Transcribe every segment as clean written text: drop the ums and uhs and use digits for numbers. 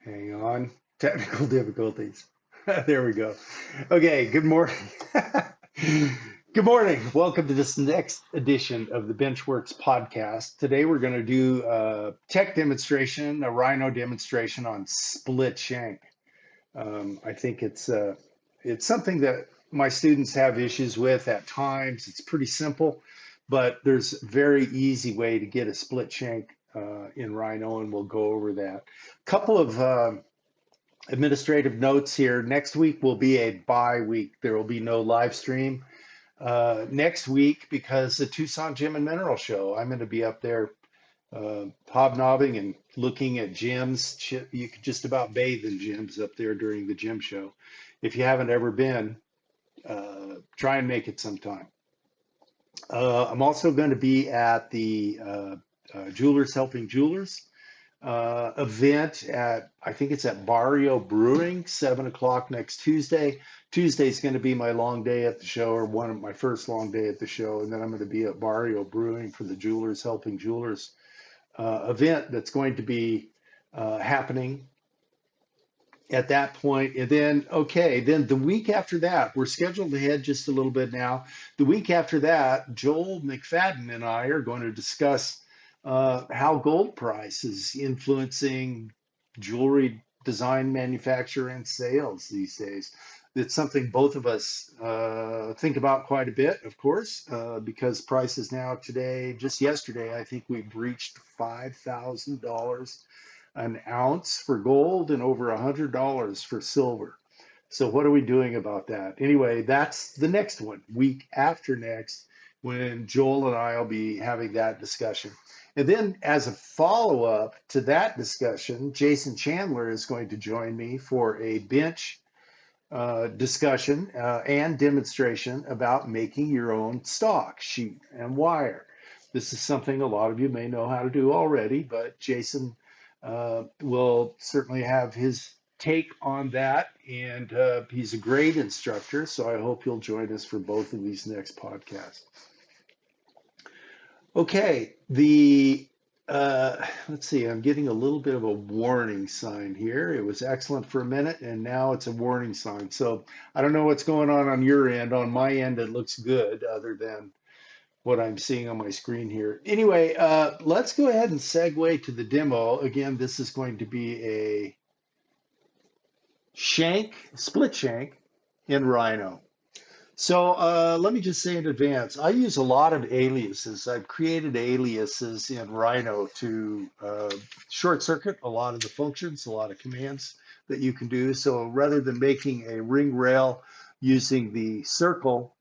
Hang on. Technical difficulties. There we go. Okay, good morning. Good morning. Welcome to this next edition of the Benchworks podcast. Today we're going to do a tech demonstration, a Rhino demonstration on split shank. I think it's something that my students have issues with at times. It's pretty simple, but there's a very easy way to get a split shank in Rhino, and we'll go over that. Couple of administrative notes here. Next week will be a bye week. There will be no live stream next week because the Tucson Gym and Mineral Show. I'm going to be up there hobnobbing and looking at gyms. You could just about bathe in gyms up there during the gym show. If you haven't ever been, try and make it sometime. I'm also going to be at the Jewelers Helping Jewelers event at, I think it's at Barrio Brewing, 7 o'clock next Tuesday. Tuesday's going to be my long day at the show, or one of my first long day at the show. And then I'm going to be at Barrio Brewing for the Jewelers Helping Jewelers event that's going to be happening at that point. And then, okay, then the week after that, we're scheduled ahead just a little bit now. The week after that, Joel McFadden and I are going to discuss how gold price is influencing jewelry design, manufacture, and sales these days. It's something both of us think about quite a bit, of course, because prices now today, just yesterday, I think we've reached $5,000 an ounce for gold and over $100 for silver. So what are we doing about that? Anyway, that's the next one, week after next, when Joel and I will be having that discussion. And then as a follow-up to that discussion, Jason Chandler is going to join me for a bench discussion and demonstration about making your own stock, sheet, and wire. This is something a lot of you may know how to do already, but Jason will certainly have his take on that, and he's a great instructor, so I hope you'll join us for both of these next podcasts. Okay, let's see, I'm getting a little bit of a warning sign here. It was excellent for a minute, and now it's a warning sign. So I don't know what's going on your end. On my end, it looks good, other than what I'm seeing on my screen here. Anyway, let's go ahead and segue to the demo. Again, this is going to be a split shank in Rhino. So let me just say in advance, I use a lot of aliases. I've created aliases in Rhino to short circuit a lot of the functions, a lot of commands that you can do. So rather than making a ring rail using the circle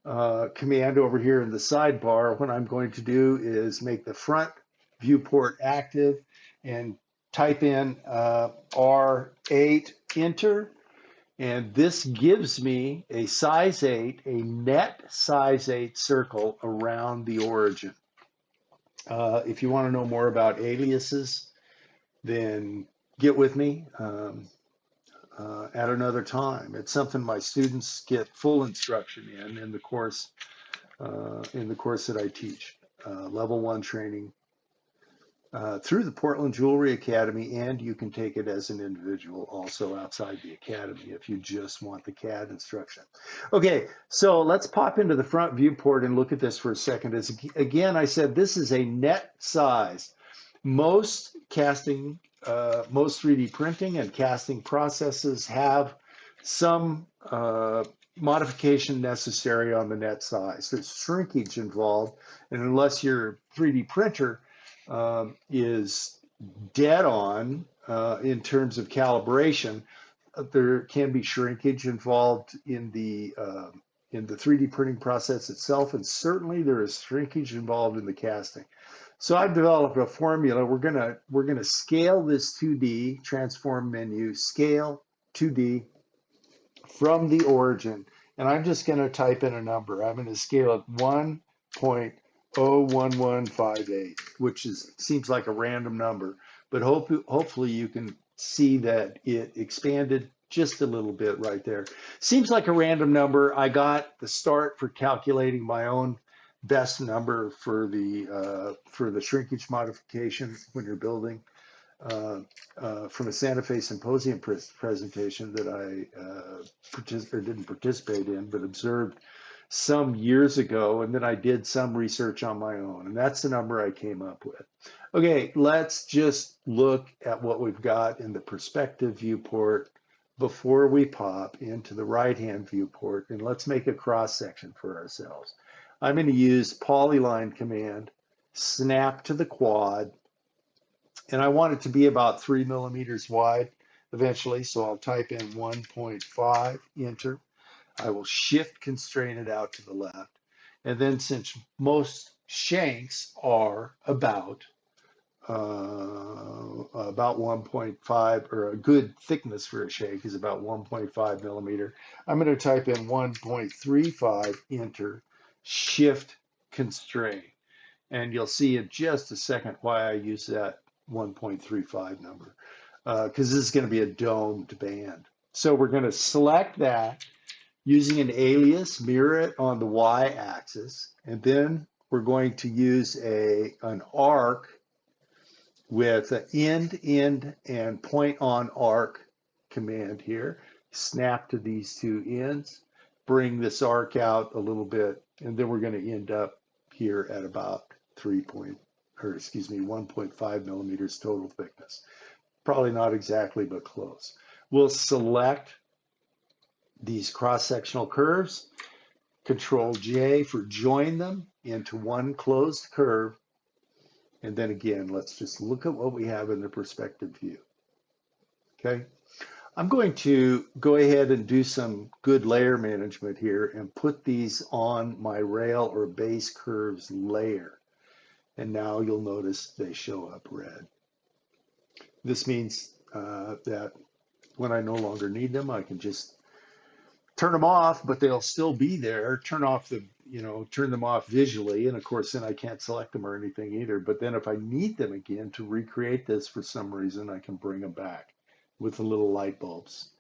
command over here in the sidebar, what I'm going to do is make the front viewport active and type in R8, enter, and this gives me a size 8, a net size 8 circle around the origin. If you want to know more about aliases, then get with me at another time. It's something my students get full instruction in the course that I teach, level 1 training through the Portland Jewelry Academy, and you can take it as an individual also outside the academy if you just want the CAD instruction. Okay, so let's pop into the front viewport and look at this for a second. As again, I said this is a net size. Most casting, most 3D printing and casting processes have some modification necessary on the net size. There's shrinkage involved, and unless your 3D printer is dead on in terms of calibration, there can be shrinkage involved in the 3D printing process itself, and certainly there is shrinkage involved in the casting. So I've developed a formula. We're gonna scale this 2D transform menu, scale 2D from the origin, and I'm just gonna type in a number. I'm gonna scale it 1.01158, which seems like a random number, but hopefully you can see that it expanded just a little bit right there. Seems like a random number. I got the start for calculating my own best number for the shrinkage modification when you're building from a Santa Fe Symposium presentation that I didn't participate in, but observed some years ago, and then I did some research on my own, and that's the number I came up with. Okay, let's just look at what we've got in the perspective viewport before we pop into the right-hand viewport, and let's make a cross section for ourselves. I'm going to use polyline command, snap to the quad, and I want it to be about 3 millimeters wide eventually, so I'll type in 1.5, enter. I will shift constrain it out to the left. And then since most shanks are about 1.5, or a good thickness for a shank is about 1.5 millimeter, I'm going to type in 1.35, enter, shift constrain. And you'll see in just a second why I use that 1.35 number, because this is going to be a domed band. So we're going to select that using an alias, mirror it on the y-axis, and then we're going to use an arc with an end, and point on arc command here. Snap to these two ends, bring this arc out a little bit, and then we're going to end up here at about 1.5 millimeters total thickness. Probably not exactly, but close. We'll select these cross-sectional curves, Control J for join them into one closed curve, and then again, let's just look at what we have in the perspective view. Okay, I'm going to go ahead and do some good layer management here and put these on my rail or base curves layer. And now you'll notice they show up red. This means that when I no longer need them, I can just turn them off, but they'll still be there. Turn them off visually, and of course then I can't select them or anything either. But then if I need them again to recreate this for some reason, I can bring them back with the little light bulbs.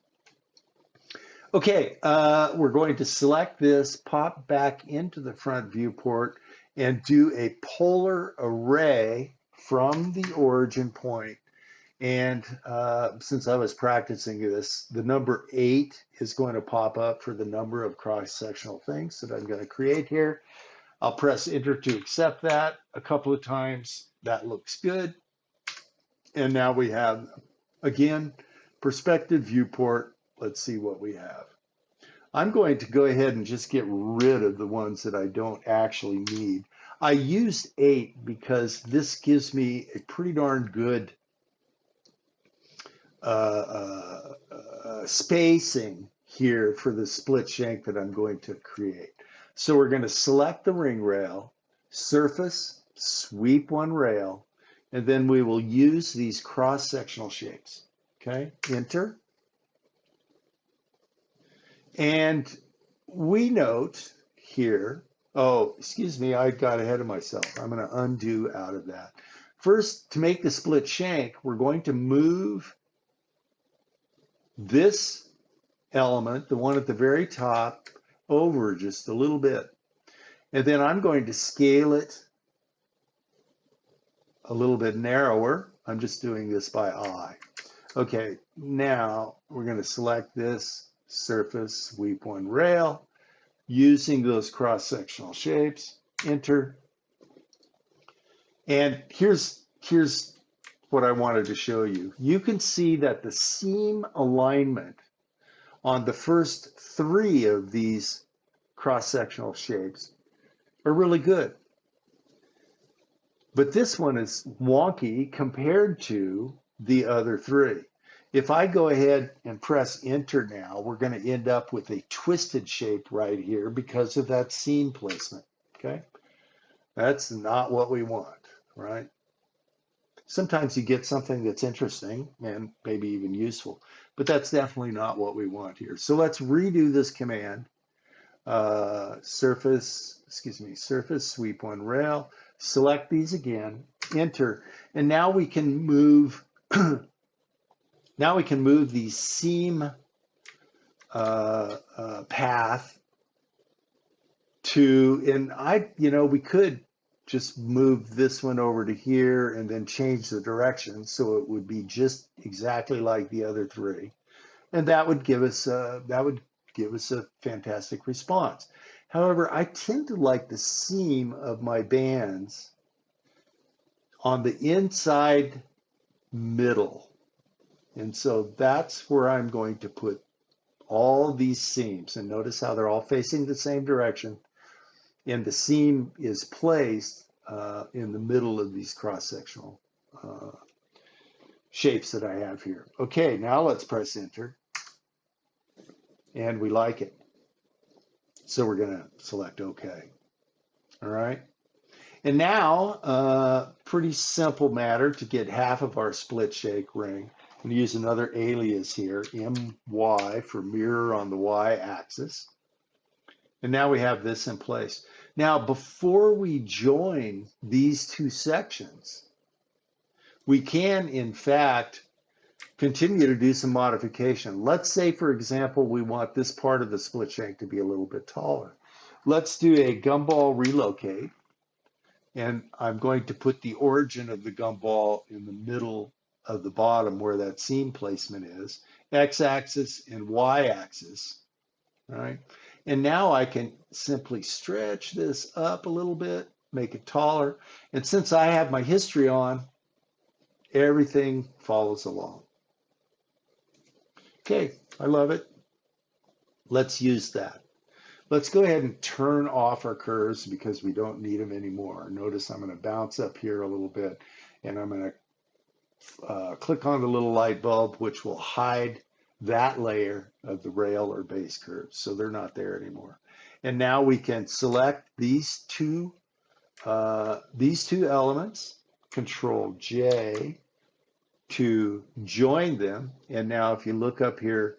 Okay, we're going to select this, pop back into the front viewport, and do a polar array from the origin point. And since I was practicing this, the number 8 is going to pop up for the number of cross-sectional things that I'm going to create here. I'll press enter to accept that a couple of times. That looks good. And now we have, again, perspective viewport. Let's see what we have. I'm going to go ahead and just get rid of the ones that I don't actually need. I used 8 because this gives me a pretty darn good spacing here for the split shank that I'm going to create. So we're going to select the ring rail, surface, sweep one rail, and then we will use these cross-sectional shapes. Okay, enter. And we note here, oh, excuse me, I got ahead of myself. I'm going to undo out of that. First, to make the split shank, we're going to move this element, the one at the very top, over just a little bit. And then I'm going to scale it a little bit narrower. I'm just doing this by eye. Okay, now we're going to select this surface, sweep one rail, using those cross-sectional shapes, enter. And here's what I wanted to show you. You can see that the seam alignment on the first 3 of these cross-sectional shapes are really good. But this one is wonky compared to the other 3. If I go ahead and press enter now, we're going to end up with a twisted shape right here because of that seam placement. Okay, that's not what we want, right? Sometimes you get something that's interesting and maybe even useful, but that's definitely not what we want here. So let's redo this command. Surface, sweep one rail, select these again, enter, and now we can move the seam path to, and we could just move this one over to here and then change the direction so it would be just exactly like the other three. And that would give us a fantastic response. However, I tend to like the seam of my bands on the inside middle. And so that's where I'm going to put all these seams. And notice how they're all facing the same direction. And the seam is placed in the middle of these cross-sectional uh, shapes that I have here. Okay, now let's press enter. And we like it. So we're going to select OK. All right. And now, pretty simple matter to get half of our split shank ring. I'm going to use another alias here, MY for mirror on the Y axis. And now we have this in place. Now, before we join these two sections, we can, in fact, continue to do some modification. Let's say, for example, we want this part of the split shank to be a little bit taller. Let's do a gumball relocate. And I'm going to put the origin of the gumball in the middle of the bottom where that seam placement is, x-axis and y-axis, all right? And now I can simply stretch this up a little bit, make it taller. And since I have my history on, everything follows along. Okay, I love it. Let's use that. Let's go ahead and turn off our curves because we don't need them anymore. Notice I'm going to bounce up here a little bit and I'm going to click on the little light bulb, which will hide that layer of the rail or base curves. So they're not there anymore. And now we can select these two elements, Control J to join them. And now if you look up here,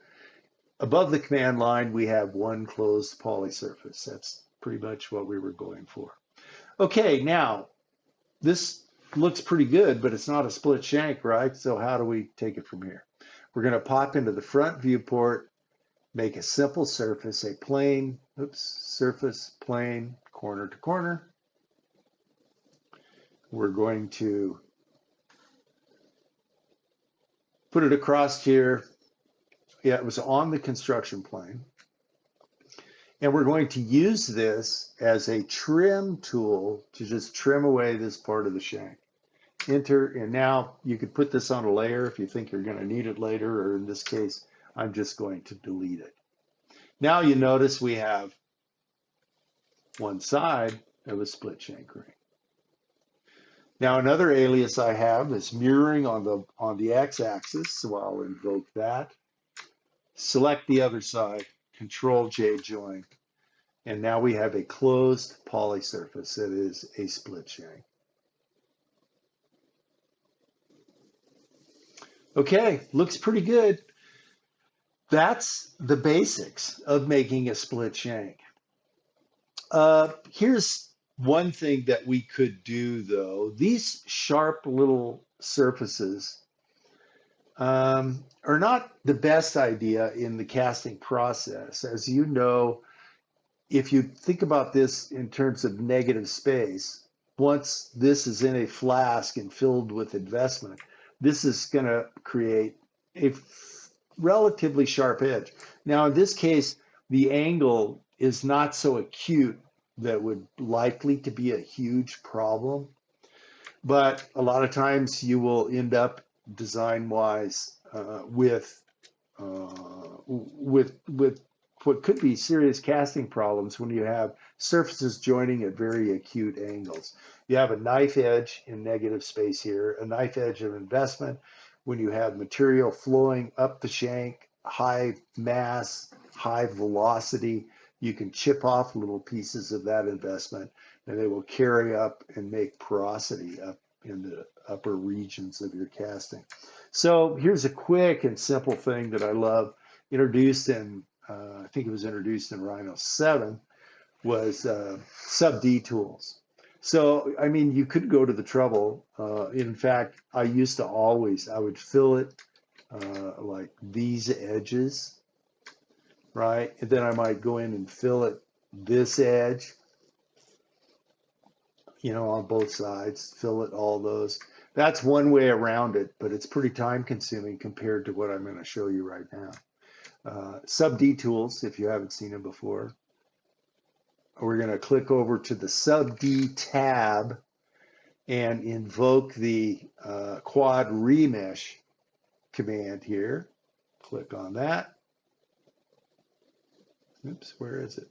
above the command line, we have one closed polysurface. That's pretty much what we were going for. Okay, now this looks pretty good, but it's not a split shank, right? So how do we take it from here? We're going to pop into the front viewport, make a simple surface, a plane, surface, plane, corner to corner. We're going to put it across here. Yeah, it was on the construction plane. And we're going to use this as a trim tool to just trim away this part of the shank. Enter, and now you could put this on a layer if you think you're going to need it later, or in this case, I'm just going to delete it. Now you notice we have one side of a split shank ring. Now another alias I have is mirroring on the x-axis, so I'll invoke that. Select the other side, Control J join, and now we have a closed polysurface that is a split shank. Okay, looks pretty good. That's the basics of making a split shank. Here's one thing that we could do though. These sharp little surfaces are not the best idea in the casting process. As you know, if you think about this in terms of negative space, once this is in a flask and filled with investment, this is going to create a relatively sharp edge. Now, in this case, the angle is not so acute that would likely to be a huge problem. But a lot of times you will end up design-wise with what could be serious casting problems when you have surfaces joining at very acute angles. You have a knife edge in negative space here, a knife edge of investment when you have material flowing up the shank, high mass, high velocity. You can chip off little pieces of that investment and they will carry up and make porosity up in the upper regions of your casting. So here's a quick and simple thing that I love, introduced in, I think it was introduced in Rhino 7, was sub-D tools. So, I mean, you could go to the trouble. In fact, I used to always, I would fill it like these edges, right? And then I might go in and fill it this edge. on both sides, fillet all those. That's one way around it, but it's pretty time consuming compared to what I'm going to show you right now. Sub D tools, if you haven't seen them before. We're going to click over to the Sub D tab and invoke the quad remesh command here. Click on that. Oops, where is it?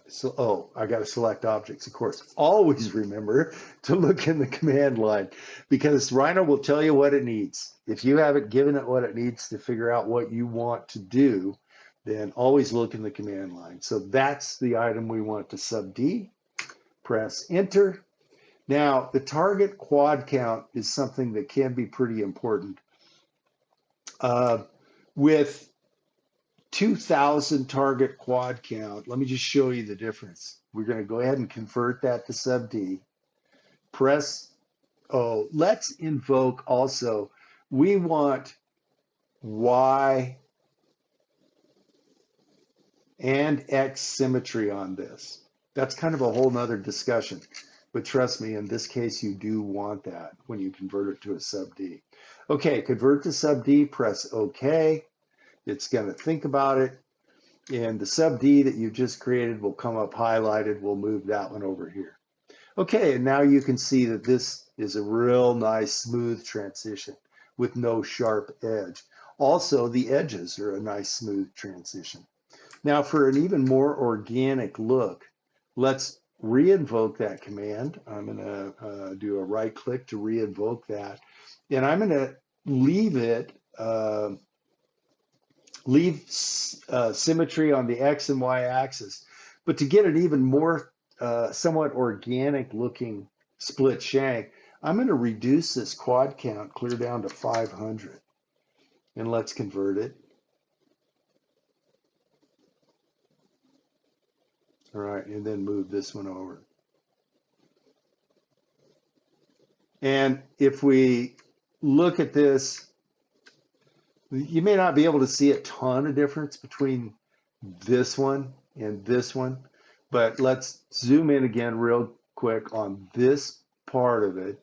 So, I got to select objects, of course. Always remember to look in the command line because Rhino will tell you what it needs. If you haven't given it what it needs to figure out what you want to do, then always look in the command line. So that's the item we want to sub D. Press enter. Now, the target quad count is something that can be pretty important. With 2,000 target quad count, let me just show you the difference. We're going to go ahead and convert that to sub D. Let's invoke also, we want Y and X symmetry on this. That's kind of a whole nother discussion, but trust me, in this case, you do want that when you convert it to a sub D. Okay, convert to sub D, press OK. It's going to think about it. And the sub D that you just created will come up highlighted. We'll move that one over here. Okay, and now you can see that this is a real nice smooth transition with no sharp edge. Also, the edges are a nice smooth transition. Now for an even more organic look, let's re-invoke that command. I'm going to do a right click to re-invoke that. And I'm going to leave it symmetry on the X and Y axis. But to get an even more somewhat organic looking split shank, I'm going to reduce this quad count clear down to 500. And let's convert it. All right, and then move this one over. And if we look at this, you may not be able to see a ton of difference between this one and this one, but let's zoom in again real quick on this part of it.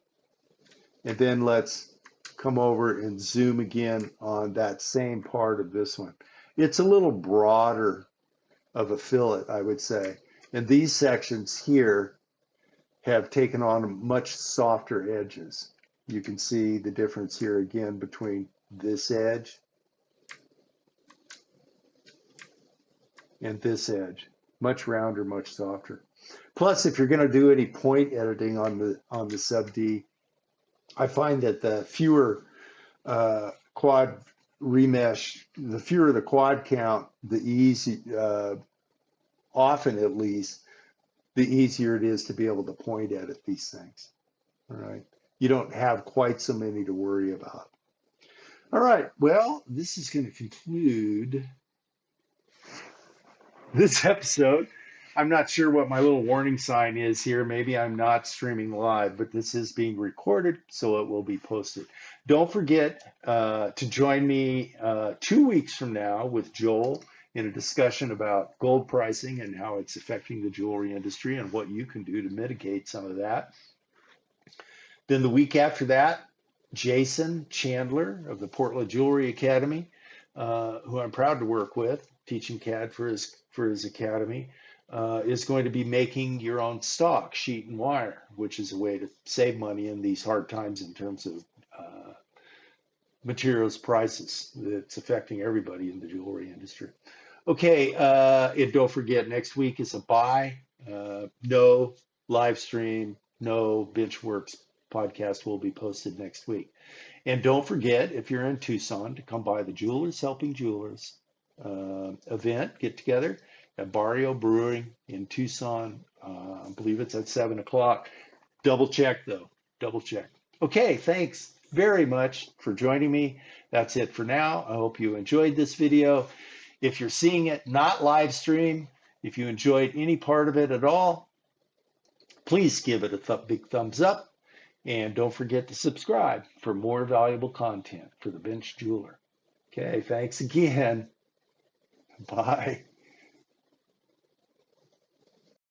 And then let's come over and zoom again on that same part of this one. It's a little broader of a fillet, I would say. And these sections here have taken on much softer edges. You can see the difference here again between this edge and this edge. Much rounder, much softer. Plus, if you're going to do any point editing on the sub D, I find that the fewer quad remesh, the fewer the quad count, the easy, often at least, the easier it is to be able to point edit these things. All right. You don't have quite so many to worry about. All right. Well, this is going to conclude this episode. I'm not sure what my little warning sign is here. Maybe I'm not streaming live, but this is being recorded, so it will be posted. Don't forget to join me 2 weeks from now with Joel in a discussion about gold pricing and how it's affecting the jewelry industry and what you can do to mitigate some of that. Then the week after that, Jason Chandler of the Portland Jewelry Academy, who I'm proud to work with, teaching CAD for his academy, is going to be making your own stock, sheet and wire, which is a way to save money in these hard times in terms of materials prices that's affecting everybody in the jewelry industry. Okay, and don't forget, next week is a buy. No live stream, no Benchworks podcast will be posted next week. And don't forget, if you're in Tucson, to come by the Jewelers Helping Jewelers event, get together at Barrio Brewing in Tucson. I believe it's at 7 o'clock. Double check, though. Double check. Okay, thanks very much for joining me. That's it for now. I hope you enjoyed this video. If you're seeing it not live stream, if you enjoyed any part of it at all, please give it a big thumbs up. And don't forget to subscribe for more valuable content for the Bench Jeweler. Okay, thanks again. Bye.